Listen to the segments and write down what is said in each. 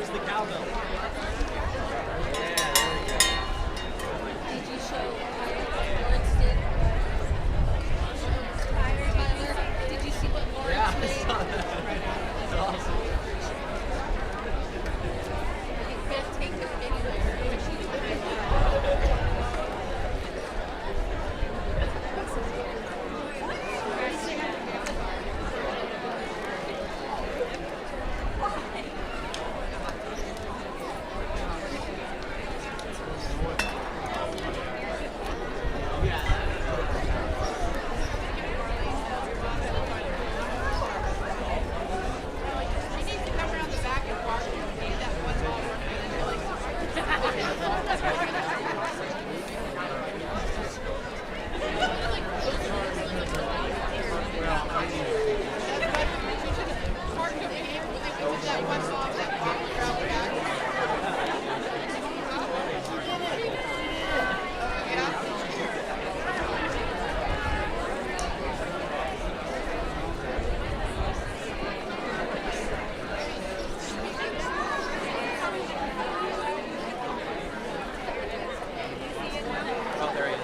Where's the cowbell? Did you show Lawrence did? Tyler, did you see what Lawrence Yeah, I made? saw that. That's awesome. You can't take him anywhere. She needs to come around the back and park and do that one ball park over here when they do that one ball that walk around the back. Yeah. Oh, there he is.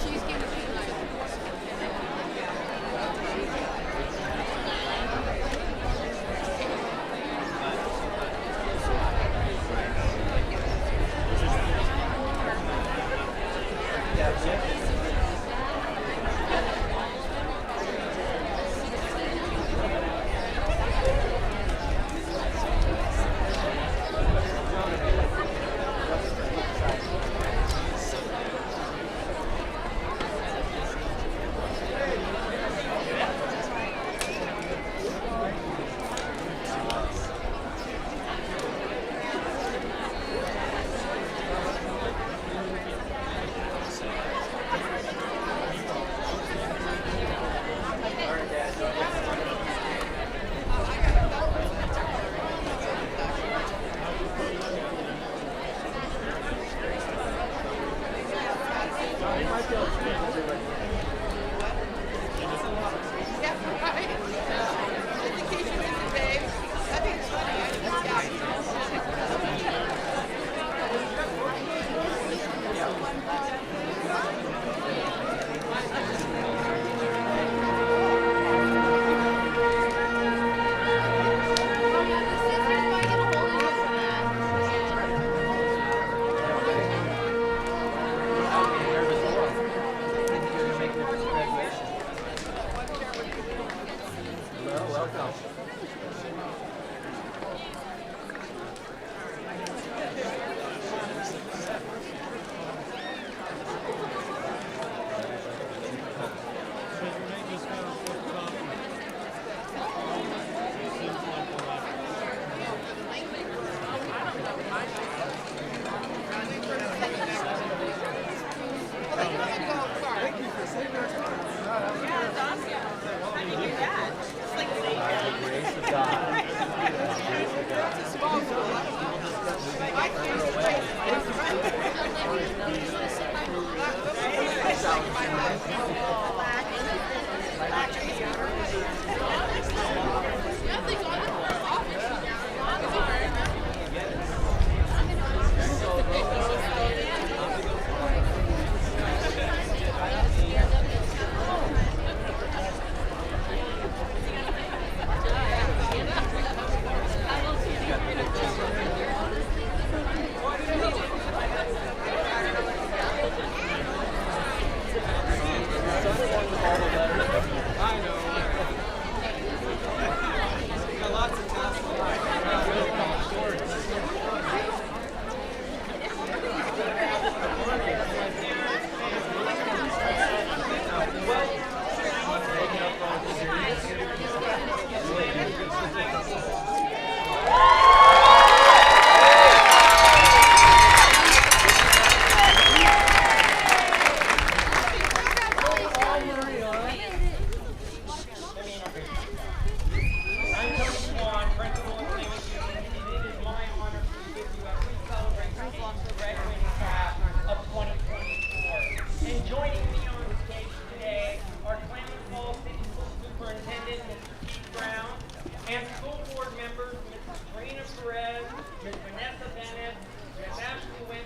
She's gonna be like. Yeah, right. Education isn't babe. I think it's funny.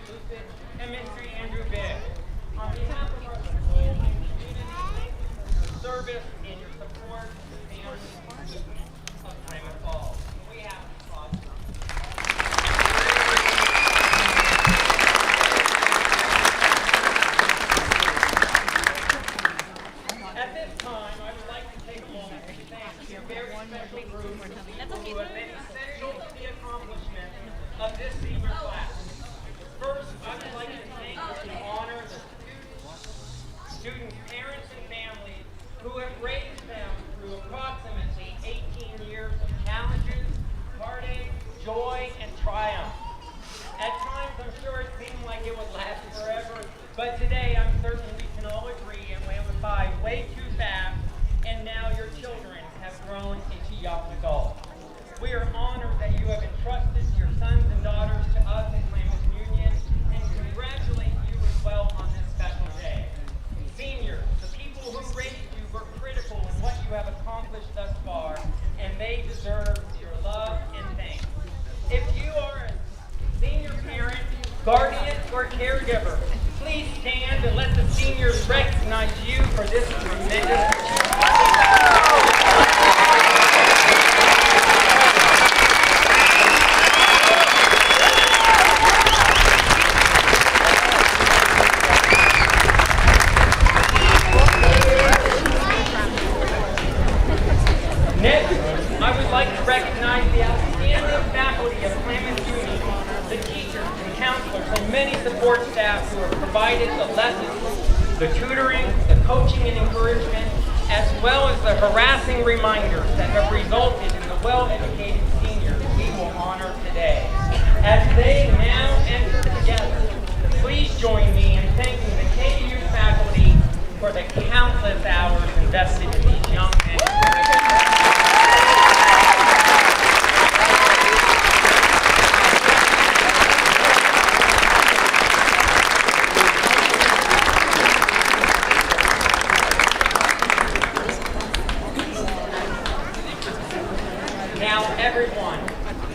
Lucid, and Mr. Andrew Bigg. On behalf of our school and community, thank you for your service and your support to the families of Klamath Falls. We have applause. At this time, I would like to take a moment to thank a very special group of people who have been essential to the accomplishment of this senior class. First, I would like to thank and honor the students, parents, and families who have raised them through approximately 18 years of challenges, heartache, joy, and triumph. At times, I'm sure it seemed like it would last forever, but today I'm certain we can all agree and went by way too fast, and now your children have grown into young adults. We are honored that you have entrusted your sons and daughters to us at Klamath Union, and congratulate you as well on this special day. Seniors, the people who raised you were critical in what you have accomplished thus far, and they deserve your love and thanks. If you are a senior parent, guardian, or caregiver, please stand and let the seniors recognize you for this tremendous Next, I would like to recognize the outstanding faculty of Klamath Union, the teachers and counselors, and many support staff who have provided the lessons, the tutoring, the coaching and encouragement, as well as the harassing reminders that have resulted in the well-educated seniors we will honor today. As they now enter together, please join me in thanking the KU faculty for the countless hours invested in these young men. Now, everyone,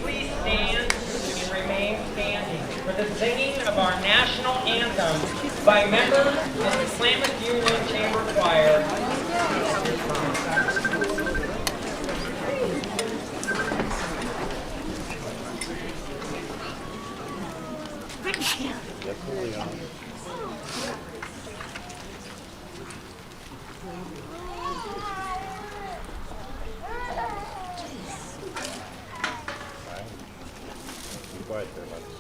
please stand and remain standing for the singing of our national anthem by members of the Klamath Union Chamber Choir. Quiet there about this.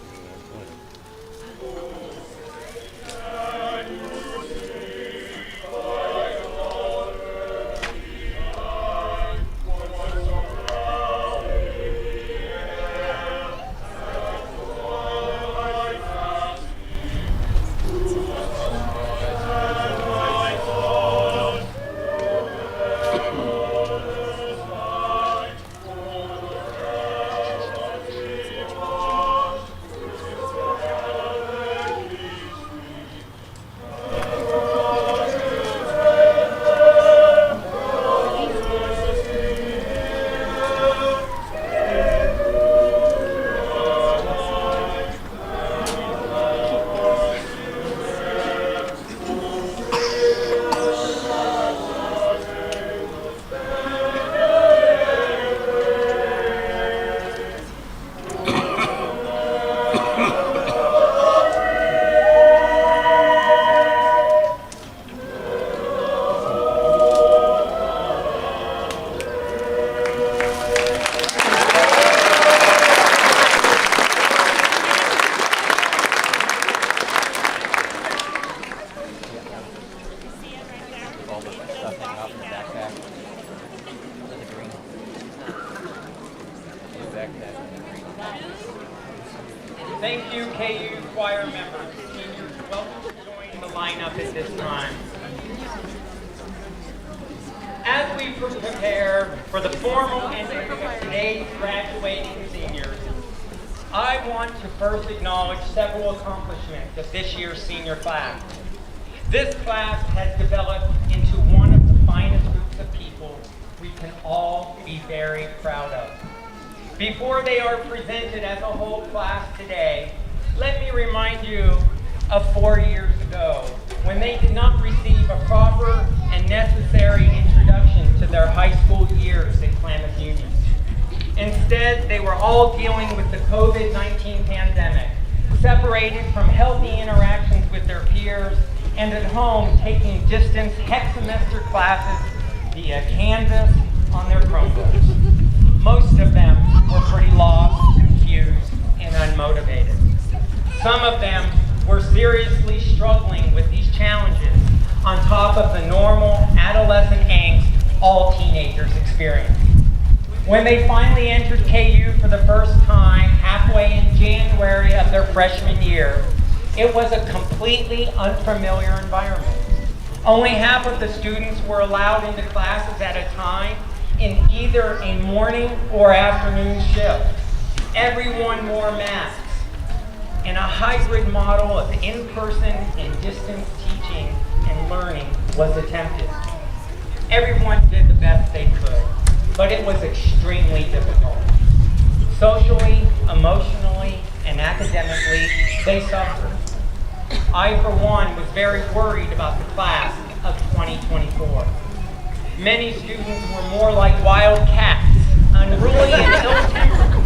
Thank you, KU choir members. Seniors, welcome to join the lineup at this time. As we prepare for the formal entry of today's graduating seniors, I want to first acknowledge several accomplishments of this year's senior class. This class has developed into one of the finest groups of people we can all be very proud of. Before they are presented as a whole class today, let me remind you of 4 years ago, when they did not receive a proper and necessary introduction to their high school years at Klamath Union. Instead, they were all dealing with the COVID-19 pandemic, separated from healthy interactions with their peers, and at home taking distance hexamester classes via Canvas on their Chromebooks. Most of them were pretty lost, confused, and unmotivated. Some of them were seriously struggling with these challenges on top of the normal adolescent angst all teenagers experience. When they finally entered KU for the first time, halfway in January of their freshman year, it was a completely unfamiliar environment. Only half of the students were allowed into classes at a time in either a morning or afternoon shift. Everyone wore masks, and a hybrid model of in-person and distance teaching and learning was attempted. Everyone did the best they could, but it was extremely difficult. Socially, emotionally, and academically, they suffered. I, for one, was very worried about the class of 2024. Many students were more like wild cats, unruly and ill-tempered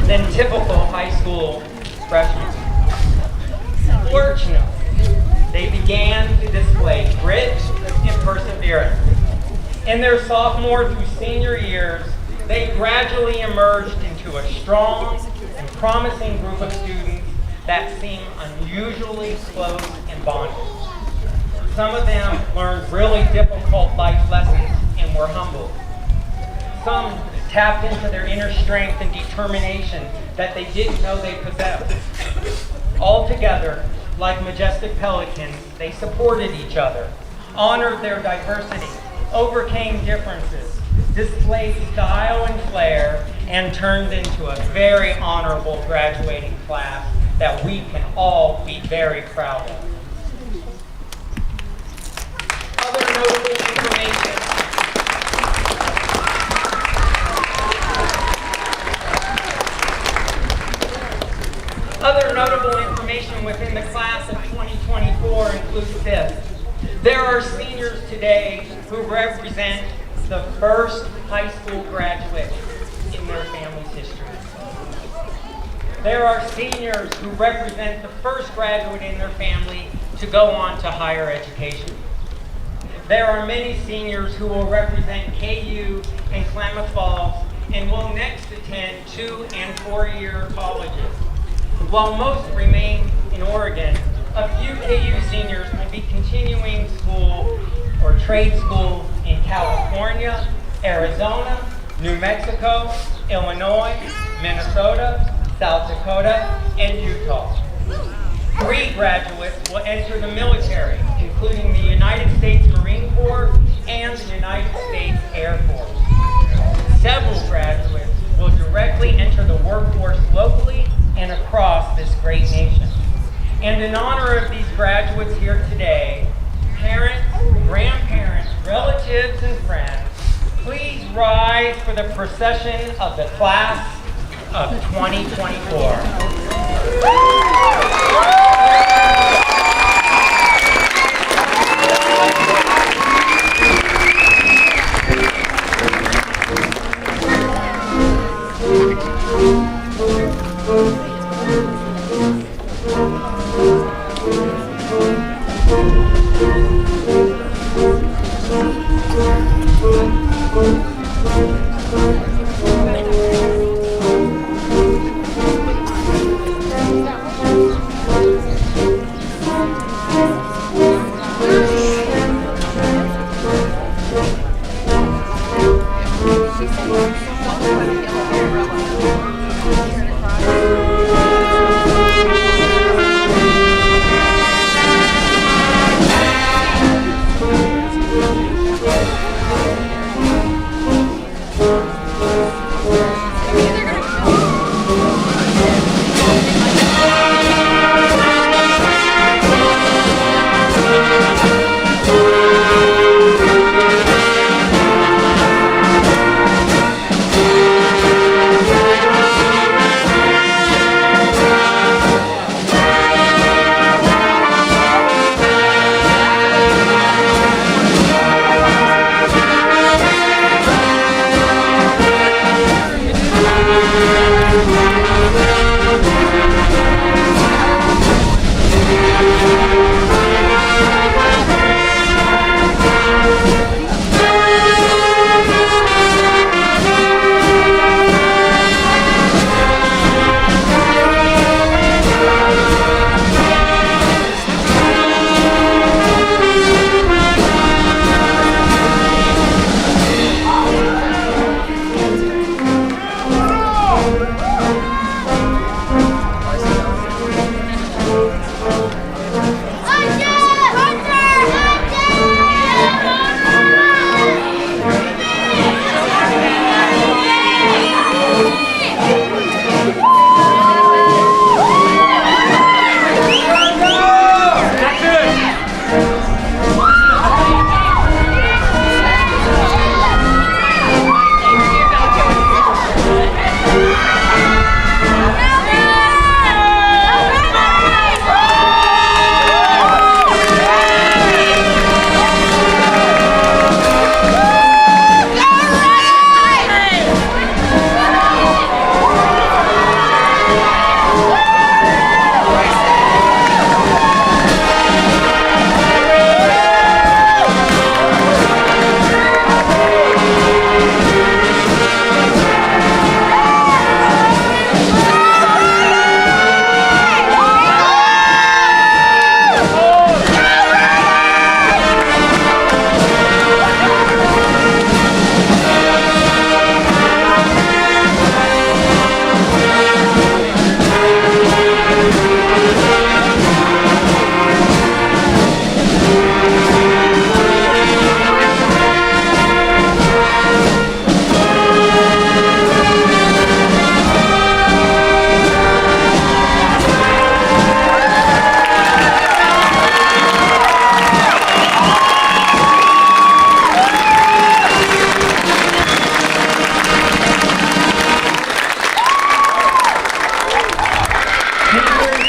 than typical high school freshmen. Fortunately, they began to display grit and perseverance. In their sophomore through senior years, they gradually emerged into a strong and promising group of students that seem unusually close and bonded. Some of them learned really difficult life lessons and were humbled. Some tapped into their inner strength and determination that they didn't know they possessed. All together, like majestic pelicans, they supported each other, honored their diversity, overcame differences, displayed style and flair, and turned into a very honorable graduating class that we can all be very proud of. Other notable information. Other notable information within the class of 2024 includes this. There are seniors today who represent the first high school graduate in their family's history. There are seniors who represent the first graduate in their family to go on to higher education. There are many seniors who will represent KU and Klamath Falls and will next attend 2- and 4-year colleges. While most remain in Oregon, a few KU seniors will be continuing school or trade school in California, Arizona, New Mexico, Illinois, Minnesota, South Dakota, and Utah. 3 graduates will enter the military, including the United States Marine Corps and the United States Air Force. Several graduates will directly enter the workforce locally and across this great nation. And in honor of these graduates here today, parents, grandparents, relatives, and friends, please rise for the procession of the class of 2024.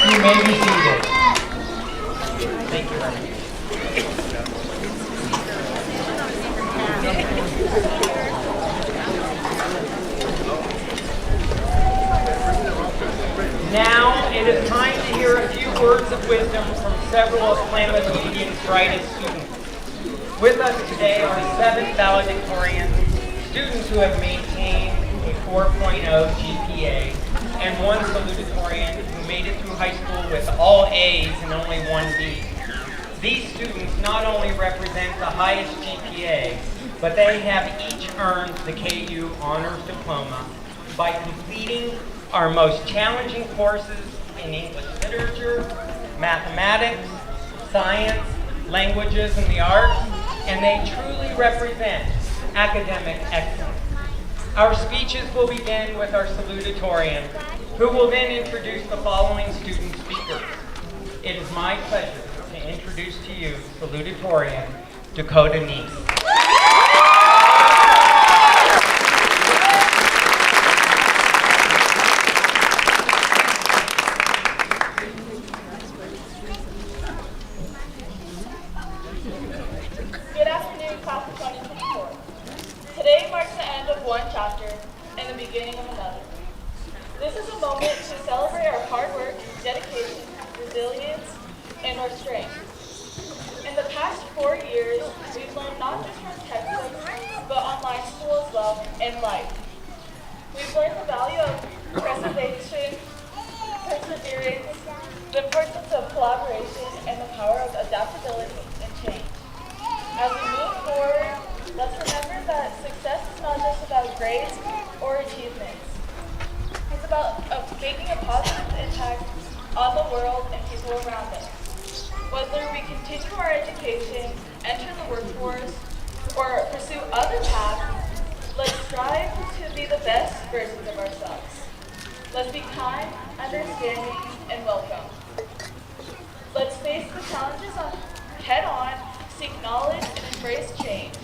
You may be seated. Thank you, Lenny. Now it is time to hear a few words of wisdom from several of Klamath Union's brightest students. With us today are 7 valedictorians, students who have maintained a 4.0 GPA, and 1 salutatorian who made it through high school with all A's and only 1 B. These students not only represent the highest GPA, but they have each earned the KU Honors Diploma by completing our most challenging courses in English literature, mathematics, science, languages, and the arts, and they truly represent academic excellence. Our speeches will begin with our salutatorian, who will then introduce the following student speakers. It is my pleasure to introduce to you salutatorian Dakota Neese. Good afternoon, class of 2024. Today marks the end of one chapter and the beginning of another. This is a moment to celebrate our hard work, dedication, resilience, and our strength. In the past 4 years, we've learned not just from textbooks, but online school as well, and life. We've learned the value of preservation, perseverance, the importance of collaboration, and the power of adaptability and change. As we move forward, let's remember that success is not just about grades or achievements. It's about making a positive impact on the world and people around us. Whether we continue our education, enter the workforce, or pursue other paths, let's strive to be the best versions of ourselves. Let's be kind, understanding, and welcome. Let's face the challenges head on, seek knowledge, and embrace change.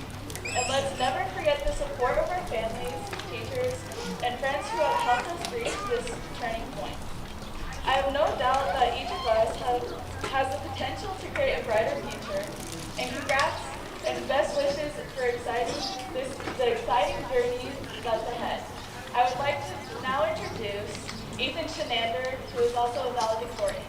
And let's never forget the support of our families, teachers, and friends who have helped us reach this turning point. I have no doubt that each of us has the potential to create a brighter future. And congrats and best wishes for the exciting journey that's ahead. I would like to now introduce Ethan Shenander, who is also a valedictorian.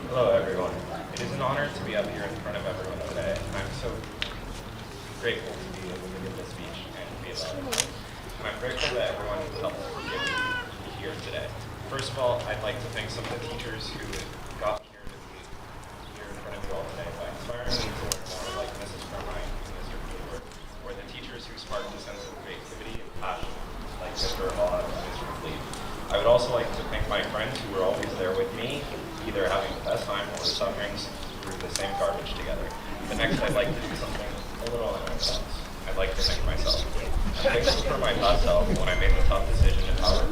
Hello, everyone. It is an honor to be up here in front of everyone today. I'm so grateful to be able to give this speech and to be allowed. And I'm grateful that everyone who helped get me here today. First of all, I'd like to thank some of the teachers who got me here to be here in front of you all today by inspiring me to learn more, like Mrs. Carmine and Mr. Cooper, or the teachers who sparked a sense of creativity and passion, like Mr. Hall and Mr. Fleet. I would also like to thank my friends who were always there with me, either having the best time or suffering through the same garbage together. But next, I'd like to do something a little unorthodox. I'd like to thank myself. I'm thankful for my past self when I made the tough decision to power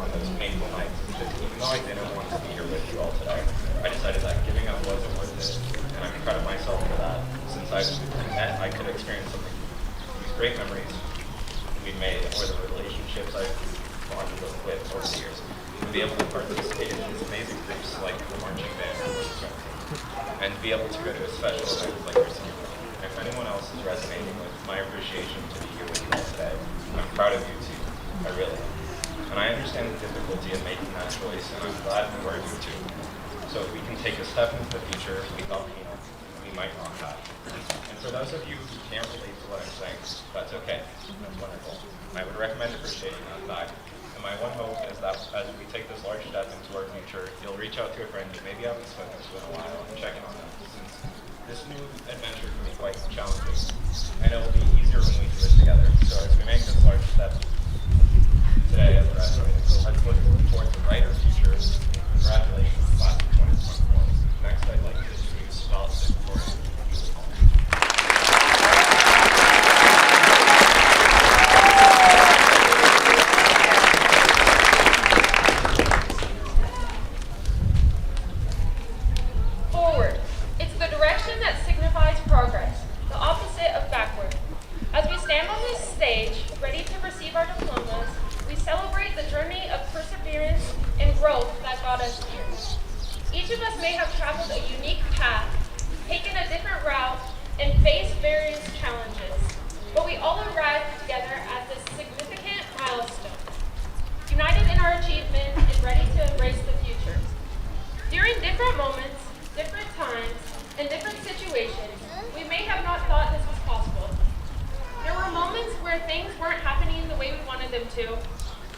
on those painful nights. Because even though I didn't want to be here with you all today, I decided that giving up wasn't worth it. And I'm proud of myself for that, since I could experience something. These great memories we made, or the relationships I've bonded with over the years. To be able to participate in these amazing groups like the marching band or the swim team, and to be able to go to a special event like your senior prom. If anyone else is resonating with my appreciation to be here with you all today, I'm proud of you too. I really am. And I understand the difficulty of making that choice, and I'm glad you are here too. So if we can take a step into the future without peanuts, we might not have. And for those of you who can't relate to what I'm saying, that's okay. That's wonderful. I would recommend appreciating that fact. And my one hope is that as we take this large step into our future, you'll reach out to a friend you maybe haven't spoken to in a while and check in on them, since this new adventure can be quite challenging. And it will be easier when we do it together. So as we make this large step today as we're graduating, let's look towards a brighter future. Congratulations, class of 2024. Next, I'd like to introduce valedictorian. Forward. It's stand on this stage, ready to receive our diplomas, we celebrate the journey of perseverance and growth that got us here. Each of us may have traveled a unique path, taken a different route, and faced various challenges, but we all arrived together at this significant milestone, united in our achievement and ready to embrace the future. During different moments, different times, and different situations, we may have not thought this was possible. There were moments where things weren't happening the way we wanted them to,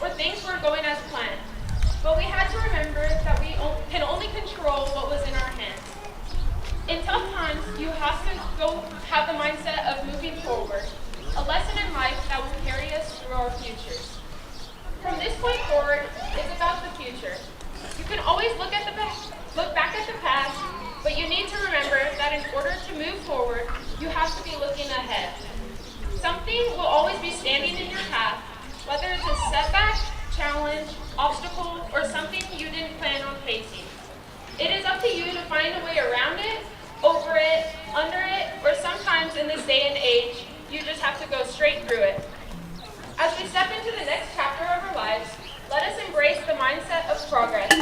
or things weren't going as planned. But we had to remember that we can only control what was in our hands. In tough times, you have to have the mindset of moving forward, a lesson in life that will carry us through our futures. From this point forward, it's about the future. You can always look back at the past, but you need to remember that in order to move forward, you have to be looking ahead. Something will always be standing in your path, whether it's a setback, challenge, obstacle, or something you didn't plan on facing. It is up to you to find a way around it, over it, under it, or sometimes in this day and age, you just have to go straight through it. As we step into the next chapter of our lives, let us embrace the mindset of progress,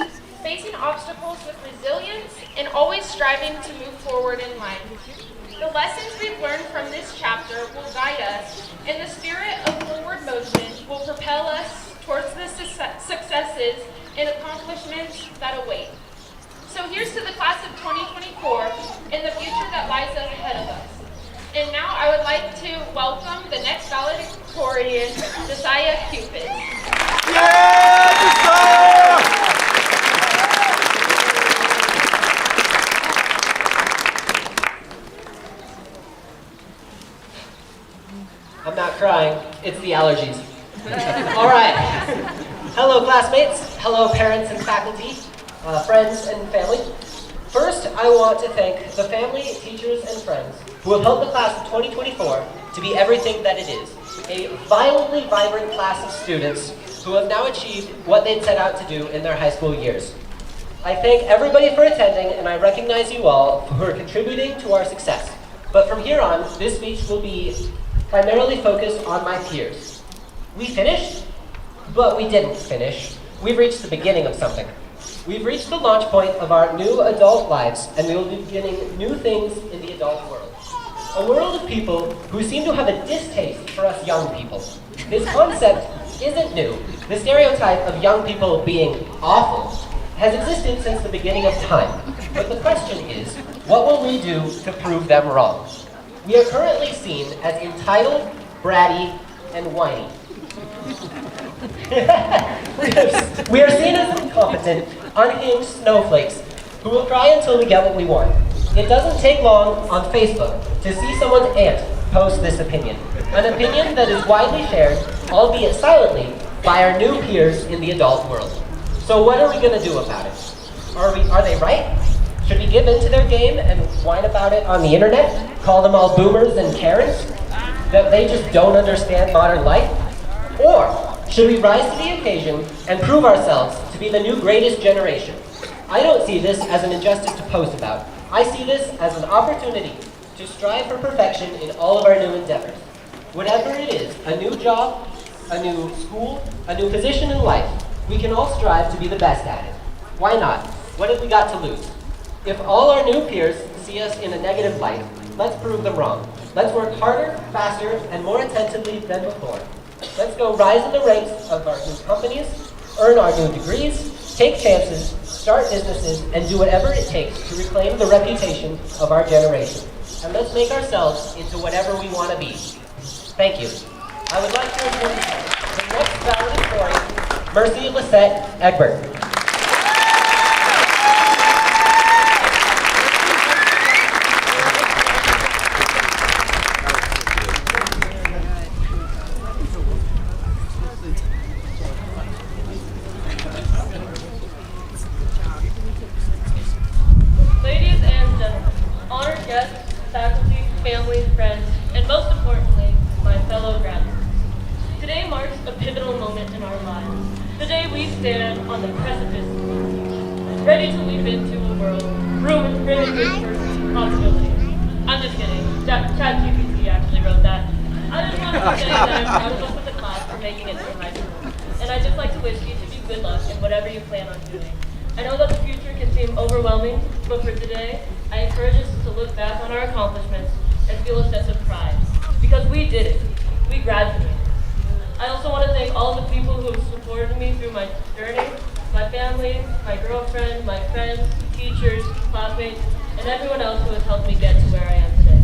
facing obstacles with resilience and always striving to move forward in life. The lessons we've learned from this chapter will guide us, and the spirit of forward motion will propel us towards the successes and accomplishments that await. So here's to the class of 2024 and the future that lies ahead of us. And now I would like to welcome the next valedictorian, Josiah KUHS. I'm not crying, it's the allergies. All right. Hello, classmates. Hello, parents and faculty, friends and family. First, I want to thank the family, teachers, and friends who have helped the class of 2024 to be everything that it is. A violently vibrant class of students who have now achieved what they'd set out to do in their high school years. I thank everybody for attending, and I recognize you all for contributing to our success. But from here on, this speech will be primarily focused on my peers. We finished, but we didn't finish. We've reached the beginning of something. We've reached the launch point of our new adult lives, and we will be beginning new things in the adult world. A world of people who seem to have a distaste for us young people. This concept isn't new. The stereotype of young people being awful has existed since the beginning of time. But the question is, what will we do to prove them wrong? We are currently seen as entitled, bratty, and whiny. We are seen as incompetent, unhinged snowflakes who will cry until we get what we want. It doesn't take long on Facebook to see someone's aunt post this opinion. An opinion that is widely shared, albeit silently, by our new peers in the adult world. So what are we going to do about it? Are they right? Should we give in to their game and whine about it on the internet? Call them all boomers and Karens? That they just don't understand modern life? Or should we rise to the occasion and prove ourselves to be the new greatest generation? I don't see this as an injustice to post about. I see this as an opportunity to strive for perfection in all of our new endeavors. Whatever it is, a new job, a new school, a new position in life, we can all strive to be the best at it. Why not? What have we got to lose? If all our new peers see us in a negative light, let's prove them wrong. Let's work harder, faster, and more attentively than before. Let's go rise in the ranks of our new companies, earn our new degrees, take chances, start businesses, and do whatever it takes to reclaim the reputation of our generation. And let's make ourselves into whatever we want to be. Thank you. I would like to introduce the next valedictorian, Mercy Lisette Egbert. Ladies and gentlemen, honored guests, faculty, family, friends, and most importantly, my fellow graduates. Today marks a pivotal moment in our lives. The day we stand on the precipice of our future, ready to leap into a world brimming with possibilities. I'm just kidding. ChatGPT actually wrote that. I just want to seem overwhelming, but for today, I encourage us to look back on our accomplishments and feel a sense of pride. Because we did it. We graduated. I also want to thank all the people who have supported me through my journey, my family, my girlfriend, my friends, teachers, classmates, and everyone else who has helped me get to where I am today.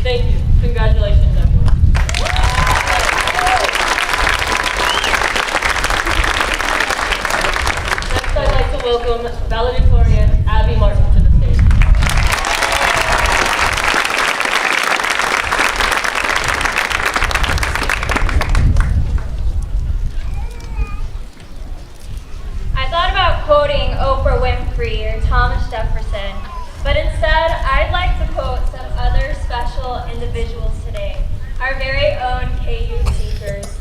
Thank you. Congratulations, everyone. Next, I'd like to welcome valedictorian Abby Martin to the stage. I thought about quoting Oprah Winfrey or Thomas Jefferson, but instead I'd like to quote some other special individuals today, our very own KU teachers.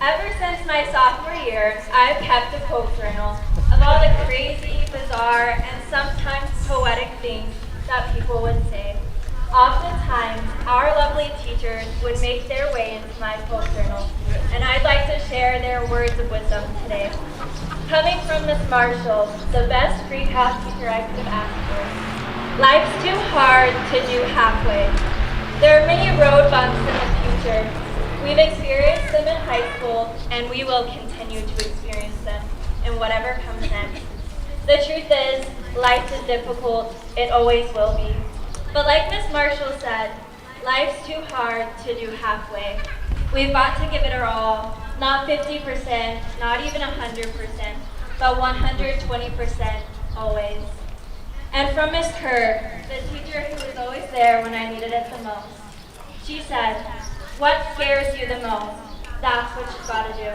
Ever since my sophomore year, I've kept a quote journal of all the crazy, bizarre, and sometimes poetic things that people would say. Oftentimes, our lovely teachers would make their way into my quote journal, and I'd like to share their words of wisdom today. Coming from Miss Marshall, the best pre-calc teacher I could have asked for. Life's too hard to do halfway. There are many road bumps in the future. We've experienced them in high school, and we will continue to experience them in whatever comes next. The truth is, life is difficult. It always will be. But like Miss Marshall said, life's too hard to do halfway. We've got to give it our all. Not 50%, not even 100%, but 120% always. And from Miss Kerr, the teacher who was always there when I needed it the most. She said, what scares you the most? That's what you've got to do.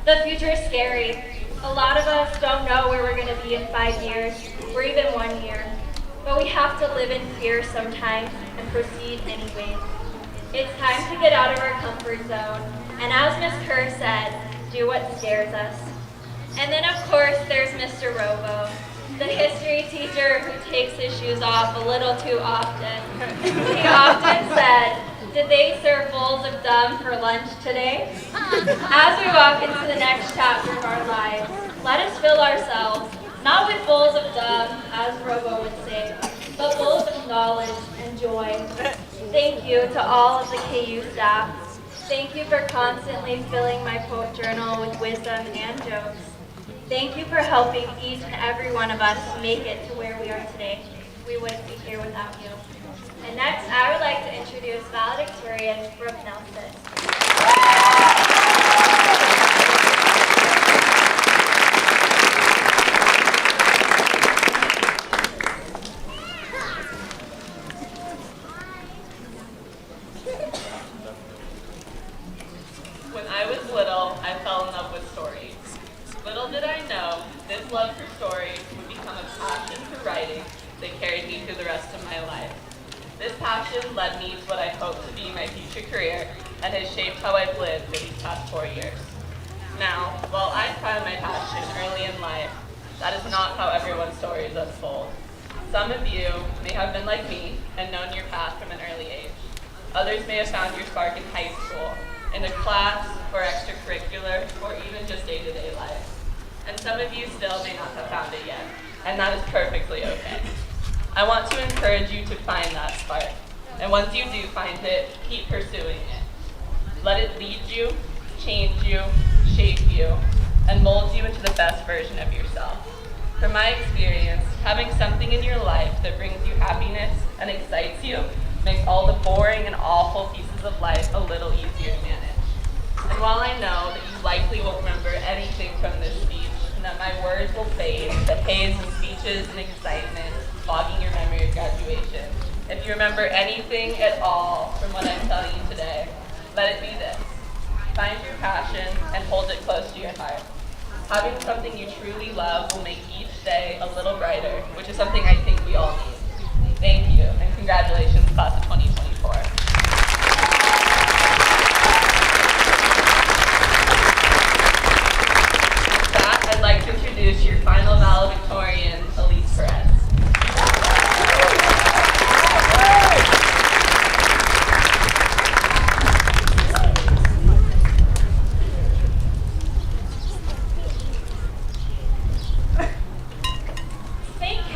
The future is scary. A lot of us don't know where we're going to be in 5 years, or even 1 year. But we have to live in fear sometimes and proceed anyway. It's time to get out of our comfort zone, and as Miss Kerr said, do what scares us. And then of course there's Mr. Robo, the history teacher who takes his shoes off a little too often. He often said, did they serve bowls of dumb for lunch today? As we walk into the next chapter of our lives, let us fill ourselves, not with bowls of dumb, as Robo would say, but bowls of knowledge and joy. Thank you to all of the KU staff. Thank you for constantly filling my quote journal with wisdom and jokes. Thank you for helping each and every one of us make it to where we are today. We wouldn't be here without you. And next, I would like to introduce valedictorian Brooke Nelson. When I was little, I fell in love with stories. Little did I know, this love for stories would become a passion for writing that carried me through the rest of my life. This passion led me to what I hope to be my future career and has shaped how I've lived for these past 4 years. Now, while I found my passion early in life, that is not how everyone's stories unfold. Some of you may have been like me and known your path from an early age. Others may have found your spark in high school, in a class or extracurricular, or even just day-to-day life. And some of you still may not have found it yet, and that is perfectly okay. I want to encourage you to find that spark, and once you do find it, keep pursuing it. Let it lead you, change you, shape you, and mold you into the best version of yourself. From my experience, having something in your life that brings you happiness and excites you makes all the boring and awful pieces of life a little easier to manage. And while I know that you likely won't remember anything from this speech, and that my words will fade, the haze of speeches and excitement fogging your memory of graduation, if you remember anything at all from what I'm telling you today, let it be this. Find your passion and hold it close to your heart. Having something you truly love will make each day a little brighter, which is something I think we all need. Thank you, and congratulations, class of 2024. With that, I'd like to introduce your final valedictorian, Elise Perez. Thank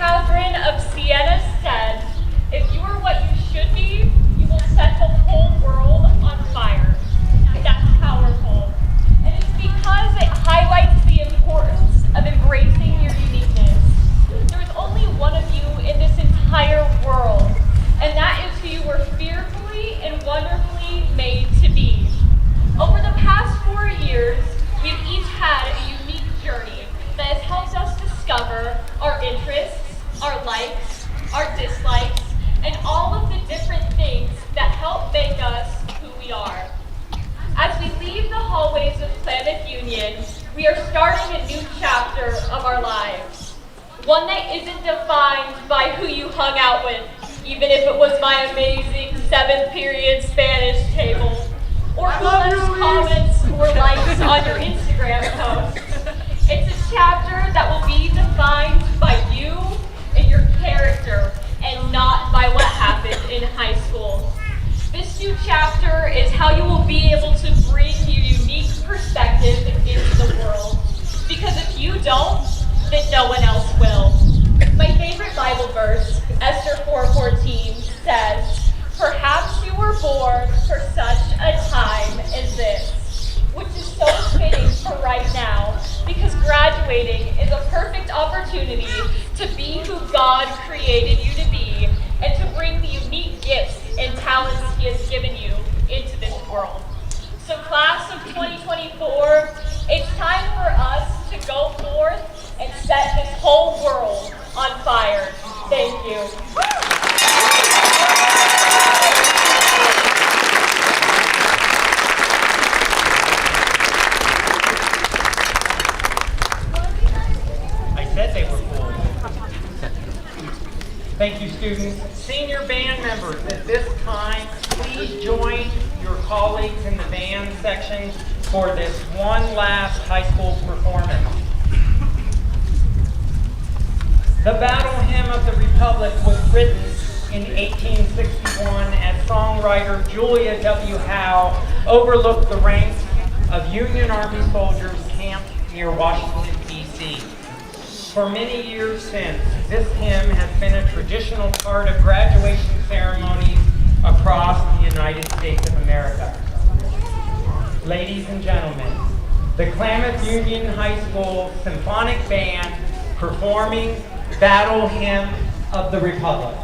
reunion, we are starting a new chapter of our lives. One that isn't defined by who you hung out with, even if it was my amazing 7th period Spanish table, or who left comments or likes on your Instagram posts. It's a chapter that will be defined by you and your character, and not by what happened in high school. This new chapter is how you will be able to bring your unique perspective into the world. Because if you don't, then no one else will. My favorite Bible verse, Esther 4:14, says, "Perhaps you were born for such a time as this," which is so fitting for right now, because graduating is a perfect opportunity to be who God created you to be and to bring the unique gifts and talents He has given you into this world. So class of 2024, it's time for us to go forth and set this whole world on fire. Thank you. I said they were cool. Thank you, students. Senior band members, at this time, please join your colleagues in the band section for this one last high school performance. The Battle Hymn of the Republic was written in 1861 as songwriter Julia W. Howe overlooked the ranks of Union Army soldiers camped near Washington, D.C. For many years since, this hymn has been a traditional part of graduation ceremonies across the United States of America. Ladies and gentlemen, the Klamath Union High School Symphonic Band performing Battle Hymn of the Republic.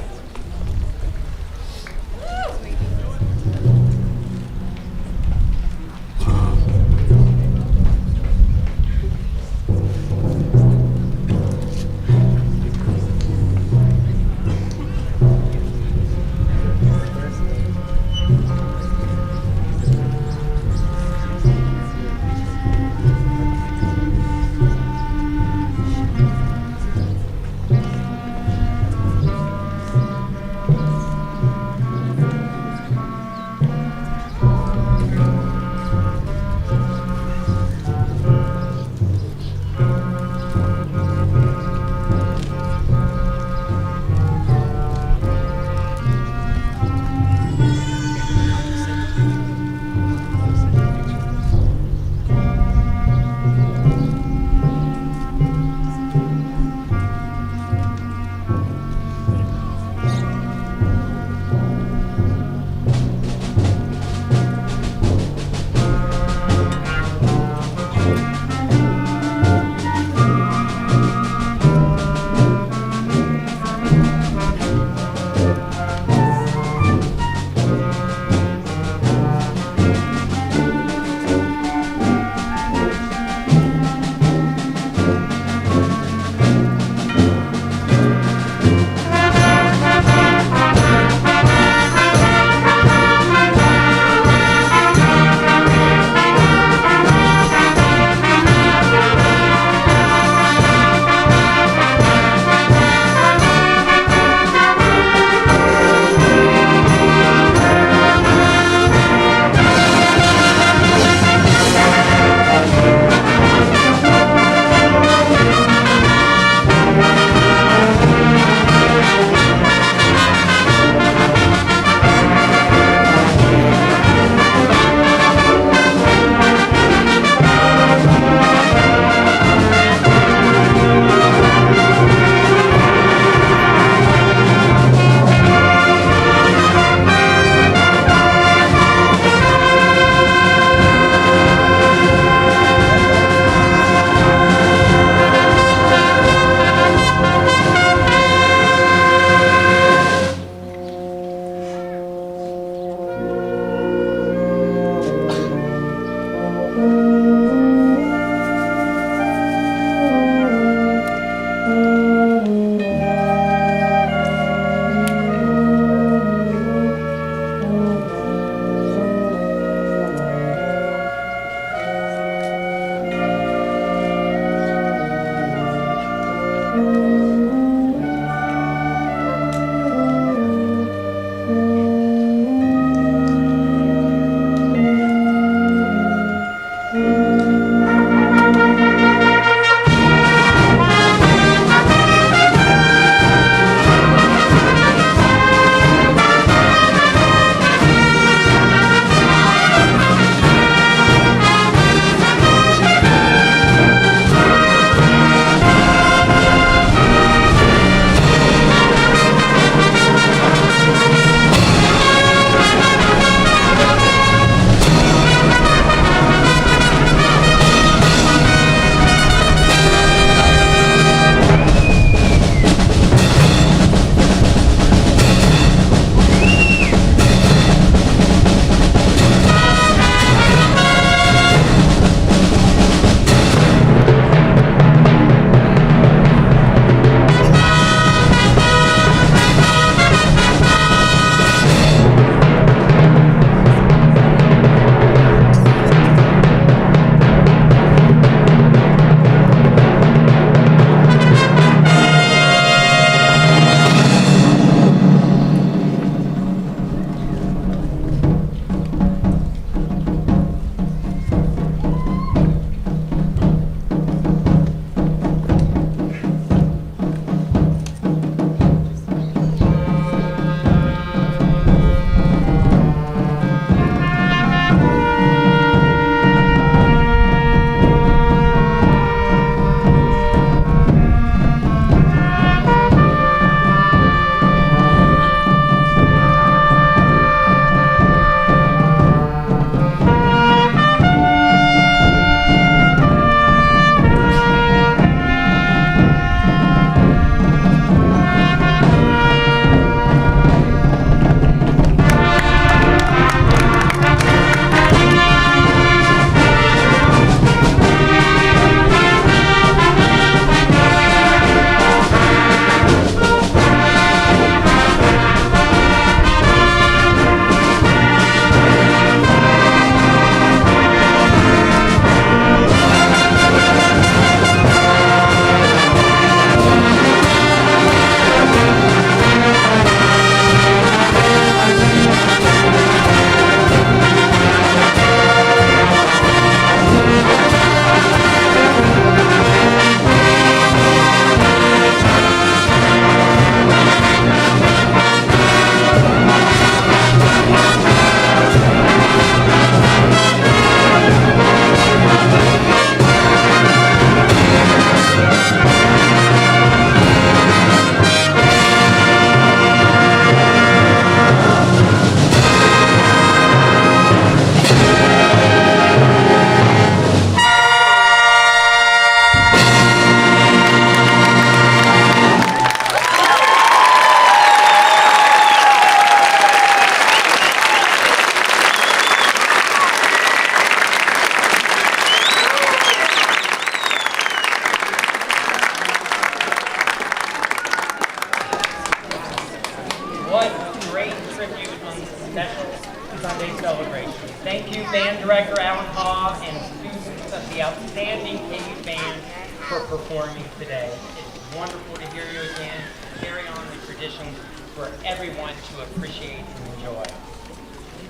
on this special Sunday celebration. Thank you, Band Director Alan Haw and students of the outstanding KUHS Band for performing today. It's wonderful to hear you again, carry on the traditions for everyone to appreciate and enjoy.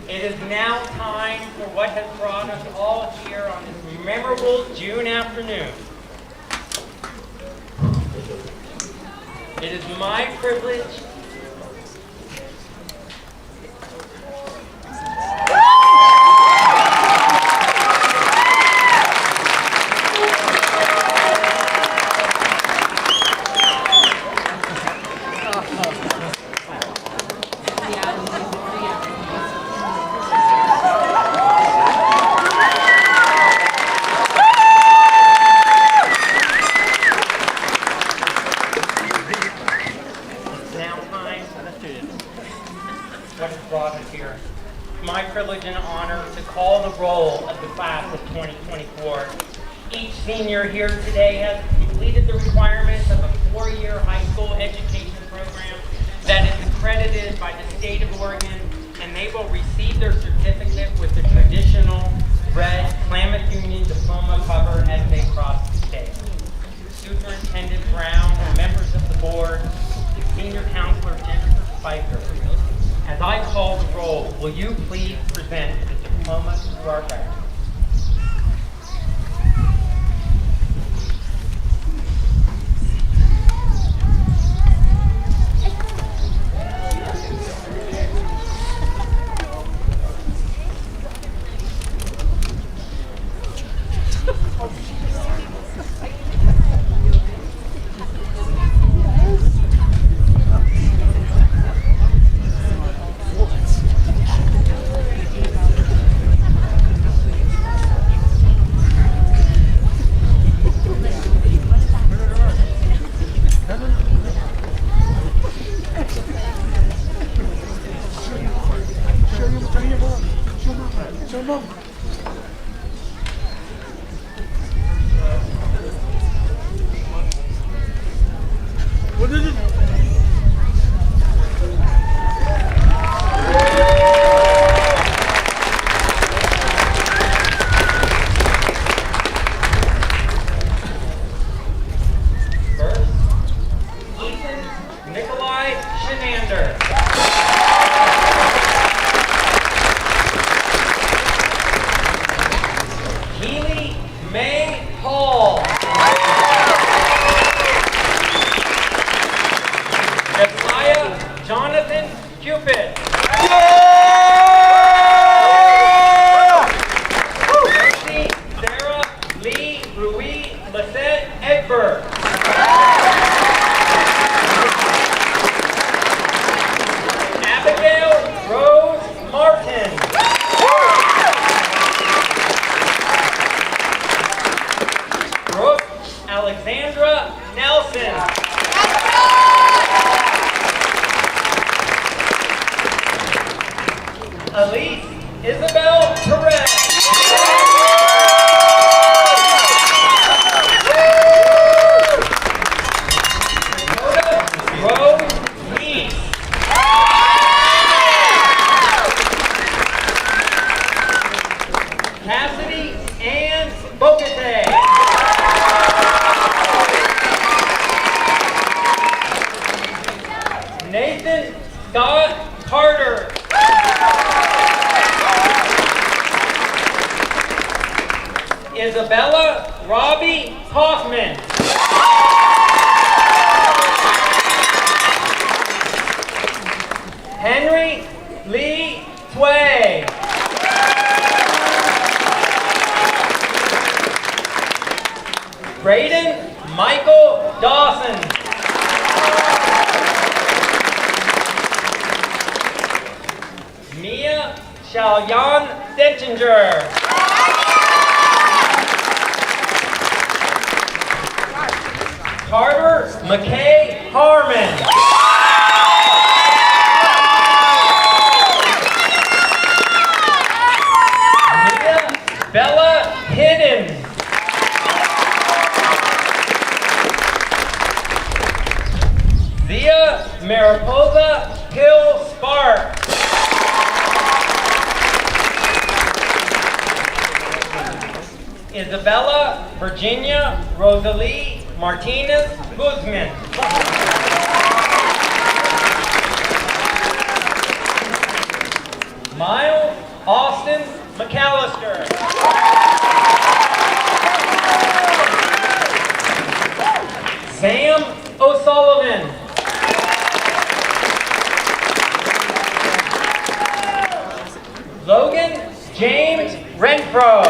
It is now time for what has brought us all here on this memorable June afternoon. It is my privilege and honor to call the roll of the class of 2024. Each senior here today has completed the requirements of a 4-year high school education program that is accredited by the state of Oregon, and they will receive their certificate with the traditional red Klamath Union diploma cover as they cross the stage. Superintendent Brown, members of the board, and senior counselor Jennifer Spiker, as I call the roll, will you please present the diploma to our graduates? Mariposa Hill Spark. Isabella Virginia Rosalie Martinez Guzman. Miles Austin McAllister. Sam O'Sullivan. Logan James Renfro.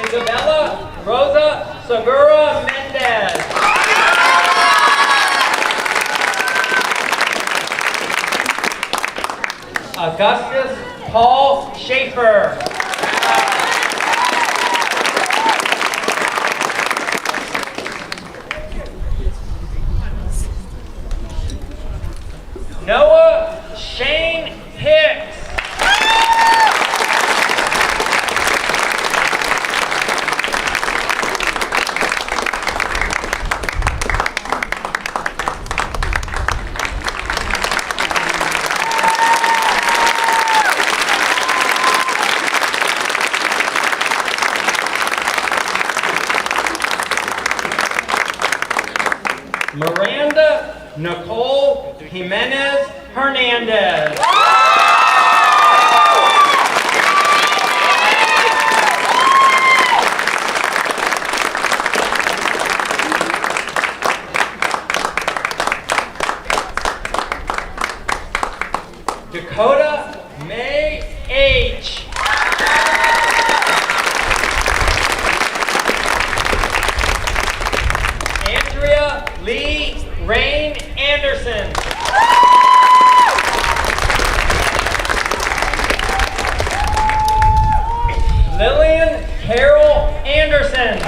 Isabella Rosa Segura Mendez. Augustus Paul Schaefer. Noah Shane Hicks. Miranda Nicole Jimenez Hernandez. Dakota May H. Andrea Lee Rain Anderson. Lillian Carol Anderson.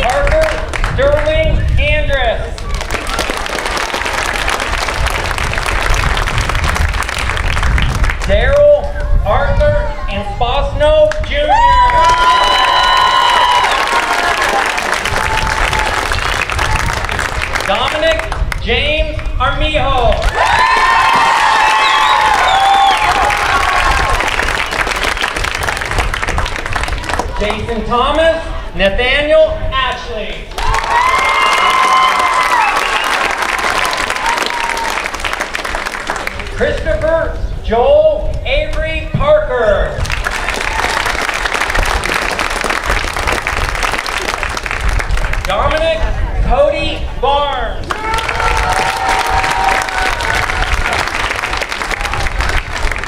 Parker Sterling Andress. Daryl Arthur Spasno Jr. Dominic James Armijo. Jason Thomas Nathaniel Ashley. Christopher Joel Avery Parker. Dominic Cody Barnes.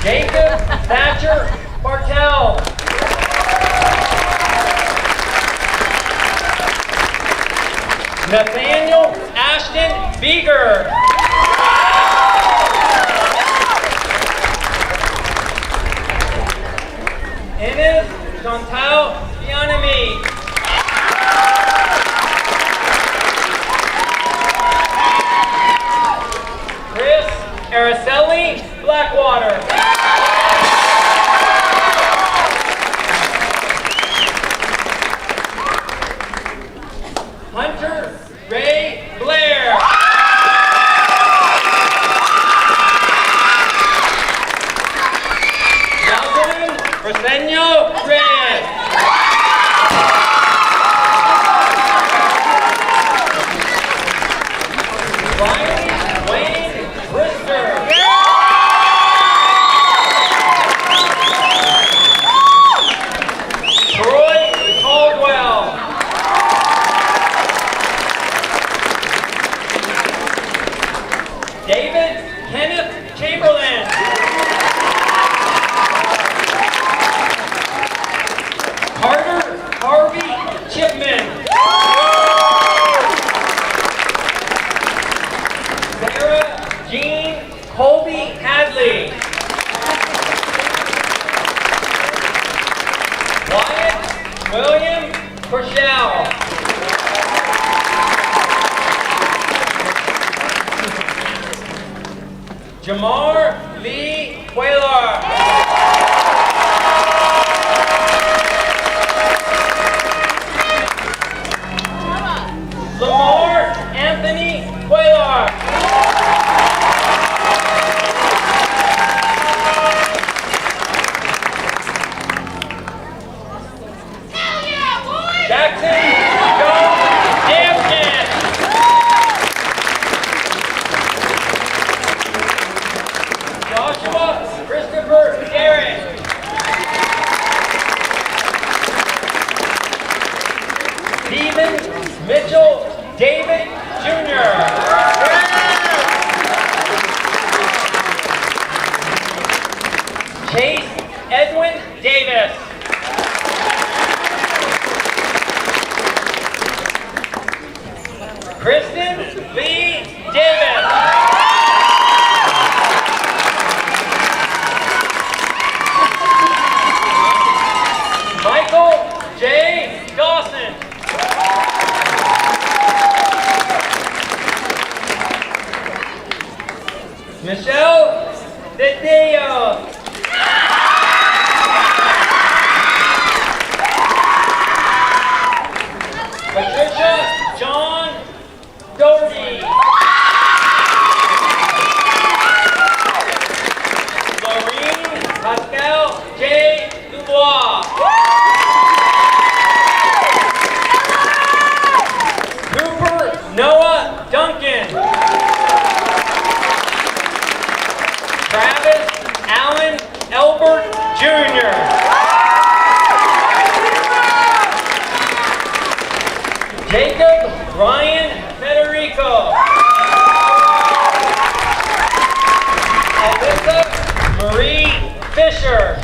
Jacob Thatcher Bartel. Nathaniel Ashton Beeger. Inez Chantal Bianami. Chris Araceli Blackwater. Hunter Ray Blair. Jocelyn Briseño Reyes. Riley Wayne Brister. Troy Caldwell. David Kenneth Chamberlain. Carter Harvey Chipman. Sarah Jean Colby Hadley. Wyatt William Corshell. Jamar Lee Quaylar. Lamar Stephen Mitchell David Jr. Chase Edwin Davis. Kristen Lee Davis. Michael J. Dawson. Michelle Dedeo. Patricia John Doherty. Laureen Pascal J. Dubois. Cooper Noah Duncan. Travis Allen Elbert Jr. Jacob Ryan Federico. Alyssa Marie Fisher.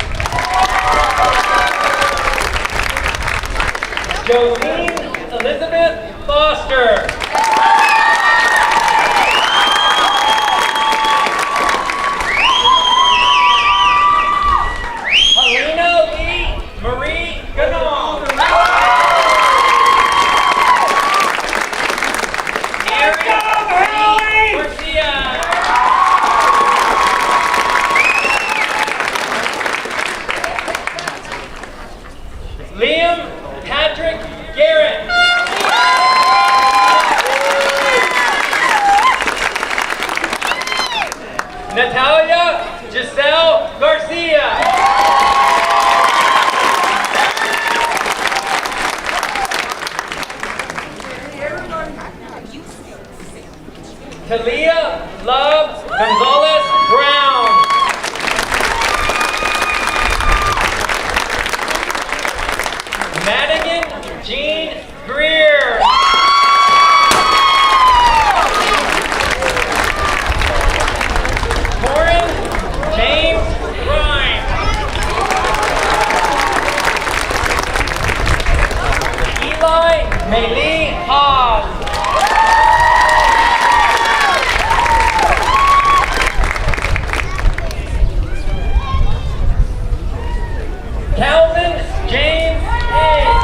Jolene Elizabeth Foster. Helena Lee Marie Ganong. Liam Patrick Garrett. Natalia Giselle Garcia. Talia Love Gonzalez Brown. Madigan Jean Greer. Corin James Ryan. Eli Maylee Haas. Calvin James Hayes.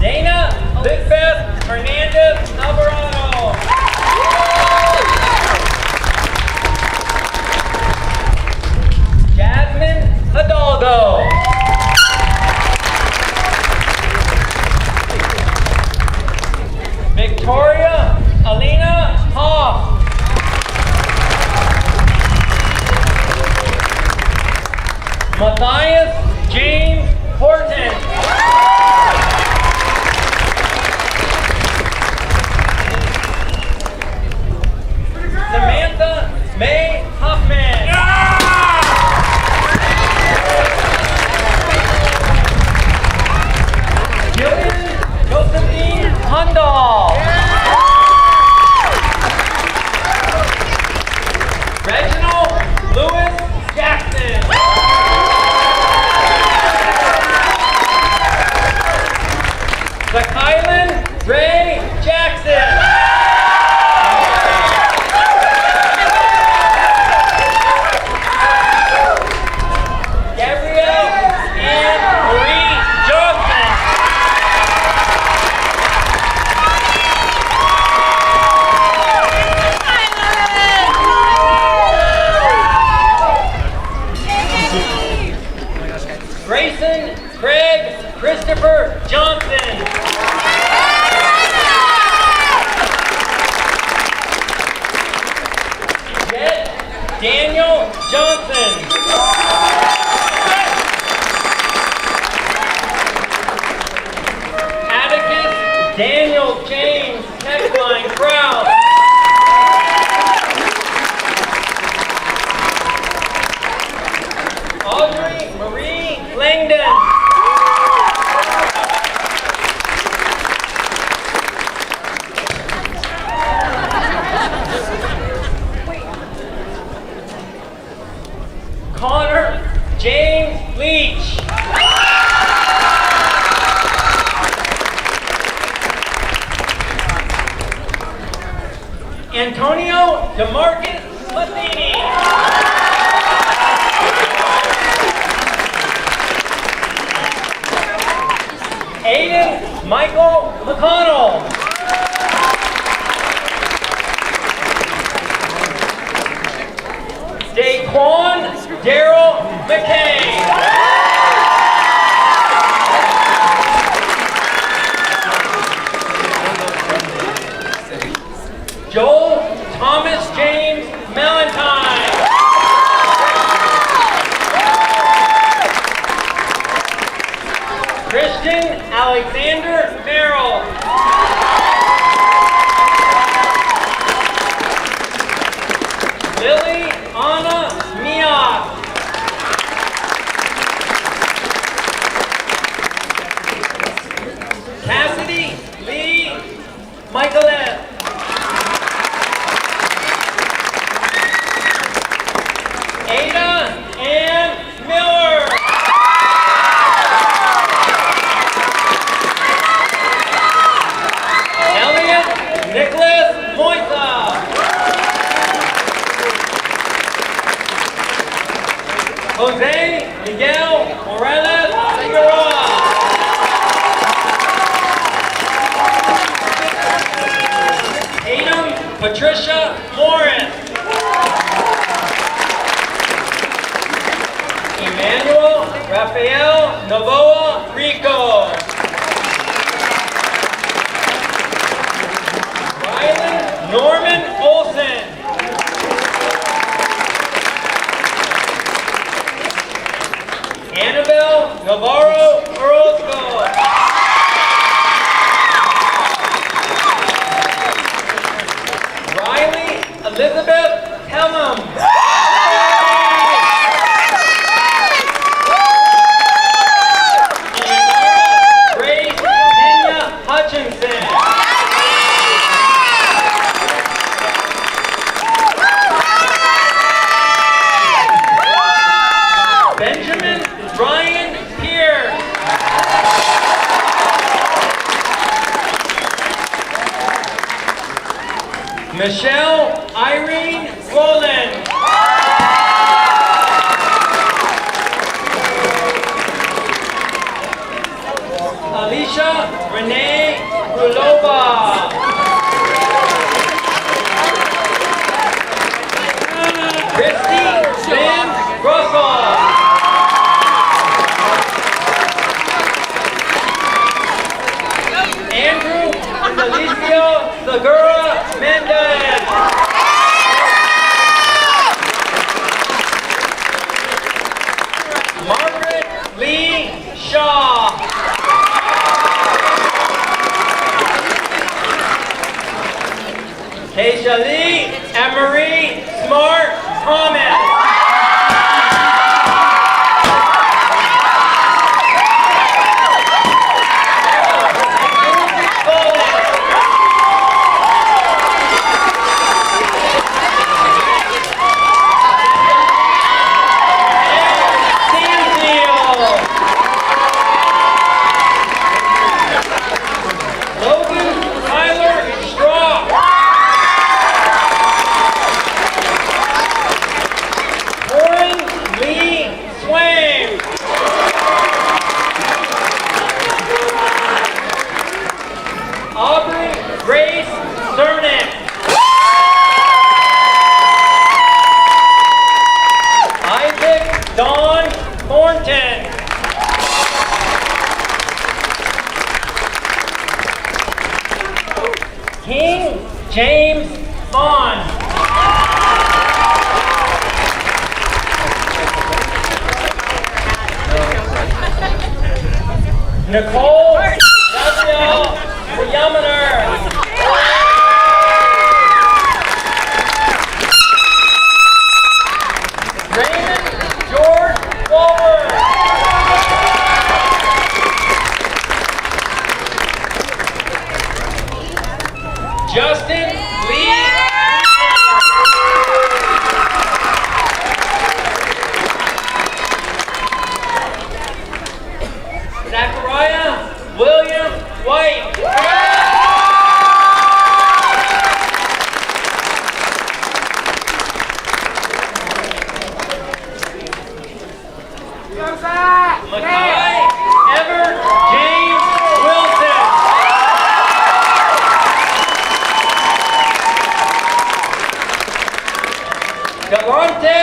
Dana Lisbeth Hernandez Alvarado. Jasmine Hidalgo. Victoria Alina Hoff. Matthias James Horton. Samantha May Huffman. Gillian Josephine Hundal. Reginald Lewis Jackson. Kylan Ray Jackson. Gabrielle Ann Marie Johnson. Grayson Craig Christopher Johnson. Jet Daniel Johnson. Atticus Daniel James Heckline Crowd. Daquan Daryl McKay. Joel Thomas James Melantine. Christian Alexander Merrill. Lily Anna Miak. Cassidy Lee Michaelet. Ada Ann Miller. Elliot Nicholas Moisa. Jose Miguel Morales Figueroa. Tatum Patricia Morris. Emmanuel Rafael Novoa Rico. Rylan Norman Olson. Annabelle Navarro Orozco. Riley Elizabeth Hellum. Grace Kenya Hutchinson. Benjamin Ryan Pierce. Michelle Irene Rowland. Alicia Renee Rulova. Christy Lynn Russell. Andrew Felicio Segura Mendez. Margaret Lee Shaw. Keisha Lee Emery Smart Thomas. Logan Tyler Straw. Warren Lee Swain. Aubrey Grace Cernan. Isaac Don Thornton. King James Vaughn. Nicole Gabrielle Yamaner. Raymond George Wahlberg. Justin Lee. Zachariah William White. Mackay Ever James Wilson. Galante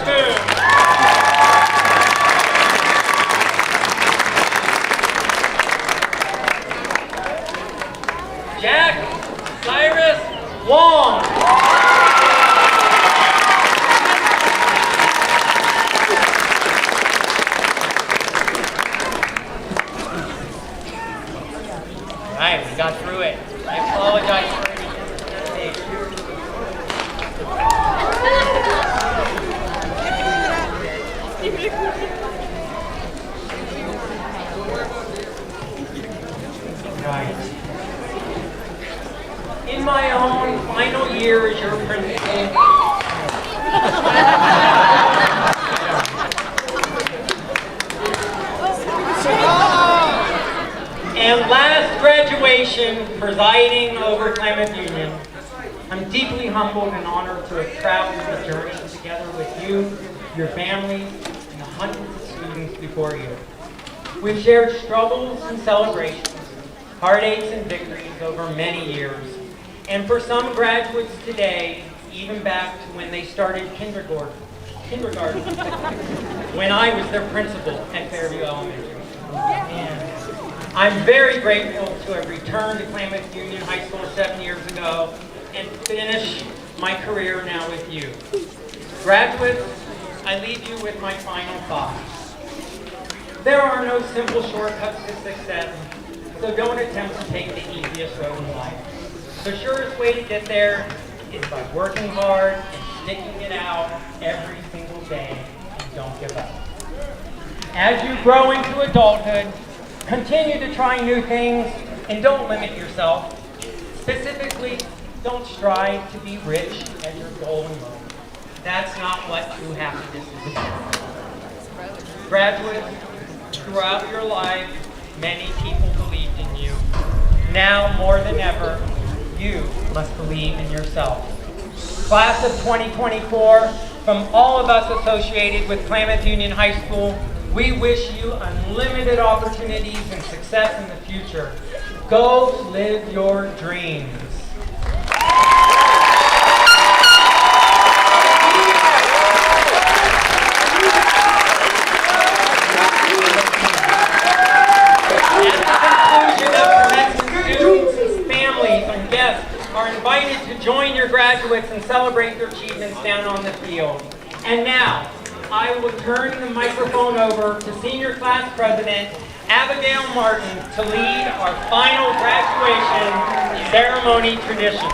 Witherspoon. Jack Cyrus Wong. All right, we got through it. I apologize for any mistakes. Right. In my own final year as your principal, and last graduation presiding over Klamath Union, I'm deeply humbled and honored to have traveled the journey together with you, your families, and the hundreds of students before you. We've shared struggles and celebrations, heartaches and victories over many years. And for some graduates today, even back to when they started kindergarten, when I was their principal at Fairview Elementary. And I'm very grateful to have returned to Klamath Union High School 7 years ago and finish my career now with you. Graduates, I leave you with my final thoughts. There are no simple shortcuts to success, so don't attempt to take the easiest road in life. The surest way to get there is by working hard and sticking it out every single day, and don't give up. As you grow into adulthood, continue to try new things and don't limit yourself. Specifically, don't strive to be rich as your goal in life. That's not what true happiness is about. Graduates, throughout your life, many people believed in you. Now more than ever, you must believe in yourself. Class of 2024, from all of us associated with Klamath Union High School, we wish you unlimited opportunities and success in the future. Go live your dreams. Are invited to join your graduates and celebrate their achievements down on the field. And now, I will turn the microphone over to Senior Class President Abigail Martin to lead our final graduation ceremony tradition.